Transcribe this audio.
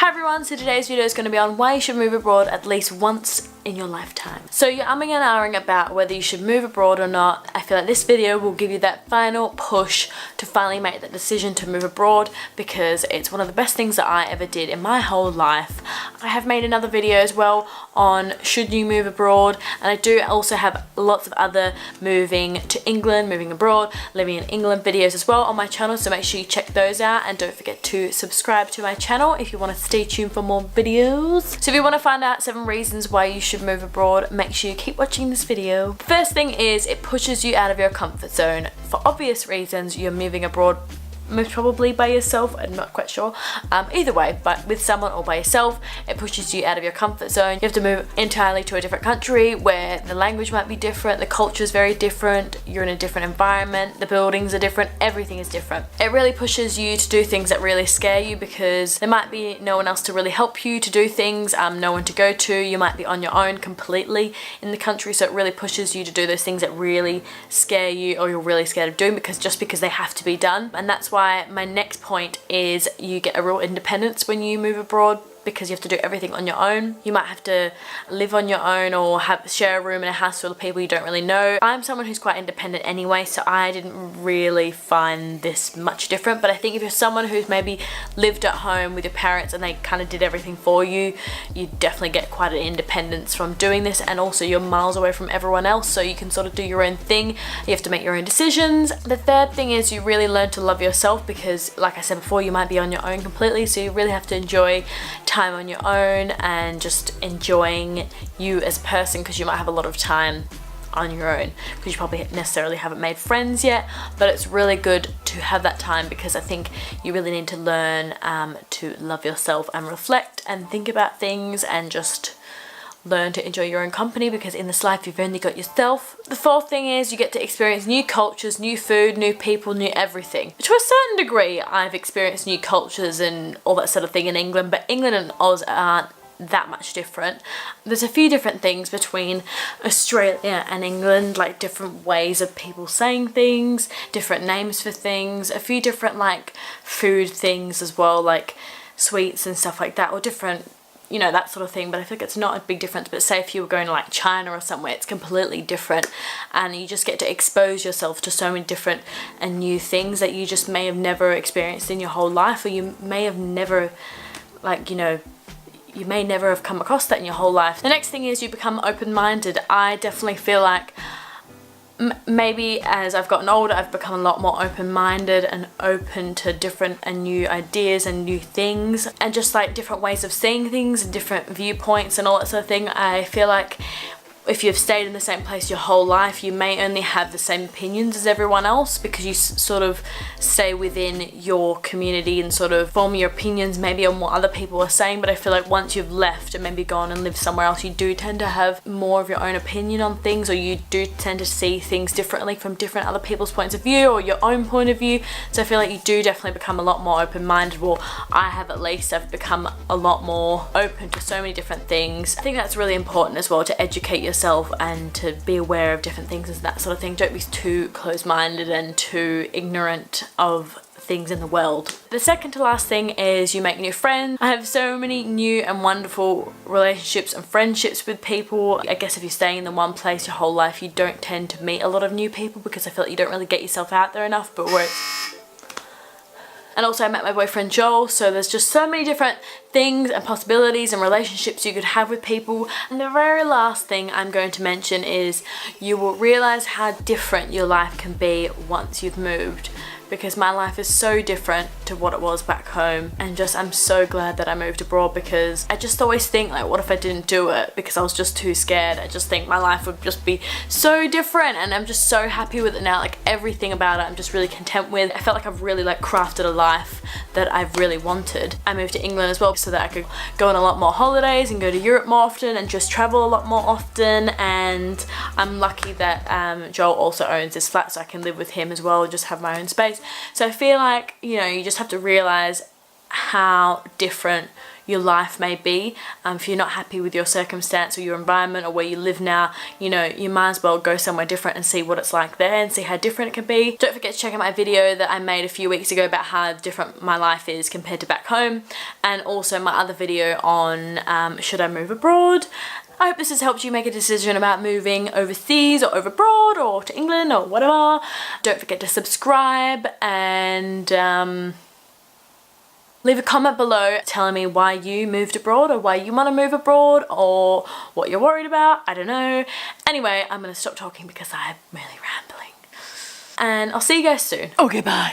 Hi everyone, so today's video is going to be on why you should move abroad at least once in your lifetime. So you're umming and ahhing about whether you should move abroad or not. I feel like this video will give you that final push to finally make that decision to move abroad, because it's one of the best things that I ever did in my whole life. I have made another video as well on should you move abroad, and I do also have lots of other moving to England, moving abroad, living in England videos as well on my channel, so make sure you check those out and don't forget to subscribe to my channel if you want to stay tuned for more videos. So if you want to find out 7 reasons why you should move abroad, make sure you keep watching this video. First thing is, it pushes you out of your comfort zone. For obvious reasons, you're moving abroad most probably by yourself, I'm not quite sure, either way, but with someone or by yourself, it pushes you out of your comfort zone. You have to move entirely to a different country where the language might be different, the culture is very different, you're in a different environment, the buildings are different, everything is different. It really pushes you to do things that really scare you, because there might be no one else to really help you to do things, no one to go to, you might be on your own completely in the country, so it really pushes you to do those things that really scare you or you're really scared of doing because they have to be done. And that's why my next point is you get a real independence when you move abroad, because you have to do everything on your own. You might have to live on your own or share a room in a house full of people you don't really know. I'm someone who's quite independent anyway, so I didn't really find this much different, but I think if you're someone who's maybe lived at home with your parents and they kind of did everything for you, you definitely get quite an independence from doing this, and also you're miles away from everyone else, so you can sort of do your own thing. You have to make your own decisions. The third thing is you really learn to love yourself, because like I said before, you might be on your own completely, so you really have to enjoy time on your own and just enjoying you as a person, because you might have a lot of time on your own because you probably necessarily haven't made friends yet, but it's really good to have that time, because I think you really need to learn to love yourself and reflect and think about things and just learn to enjoy your own company, because in this life you've only got yourself. The fourth thing is you get to experience new cultures, new food, new people, new everything. To a certain degree I've experienced new cultures and all that sort of thing in England, but England and Oz aren't that much different. There's a few different things between Australia and England, like different ways of people saying things, different names for things, a few different like food things as well, like sweets and stuff like that, or different, you know, that sort of thing. But I feel like it's not a big difference. But say if you were going to like China or somewhere, it's completely different, and you just get to expose yourself to so many different and new things that you just may have never experienced in your whole life, or you may have never, like, you know, you may never have come across that in your whole life. The next thing is you become open-minded. I definitely feel like maybe as I've gotten older, I've become a lot more open-minded and open to different and new ideas and new things, and just like different ways of seeing things and different viewpoints and all that sort of thing. I feel like if you've stayed in the same place your whole life, you may only have the same opinions as everyone else, because you sort of stay within your community and sort of form your opinions maybe on what other people are saying. But I feel like once you've left and maybe gone and lived somewhere else, you do tend to have more of your own opinion on things, or you do tend to see things differently from different other people's points of view or your own point of view. So I feel like you do definitely become a lot more open-minded. Well, I have at least. I've become a lot more open to so many different things. I think that's really important as well, to educate yourself and to be aware of different things and that sort of thing. Don't be too close-minded and too ignorant of things in the world. The second to last thing is you make new friends. I have so many new and wonderful relationships and friendships with people. I guess if you're staying in the one place your whole life, you don't tend to meet a lot of new people, because I feel like you don't really get yourself out there enough. But and also I met my boyfriend Joel, so there's just so many different things and possibilities and relationships you could have with people. And the very last thing I'm going to mention is you will realise how different your life can be once you've moved, because my life is so different to what it was back home, and just I'm so glad that I moved abroad, because I just always think like, what if I didn't do it because I was just too scared. I just think my life would just be so different, and I'm just so happy with it now. Like everything about it I'm just really content with. I felt like I've really like crafted a life that I've really wanted. I moved to England as well so that I could go on a lot more holidays and go to Europe more often and just travel a lot more often, and I'm lucky that Joel also owns this flat, so I can live with him as well and just have my own space. So I feel like, you know, you just have to realise how different your life may be. If you're not happy with your circumstance or your environment or where you live now, you know, you might as well go somewhere different and see what it's like there and see how different it can be. Don't forget to check out my video that I made a few weeks ago about how different my life is compared to back home, and also my other video on should I move abroad. I hope this has helped you make a decision about moving overseas or abroad or to England or whatever. Don't forget to subscribe and leave a comment below telling me why you moved abroad or why you want to move abroad or what you're worried about. I don't know. Anyway, I'm going to stop talking because I'm really rambling. And I'll see you guys soon. Okay, bye.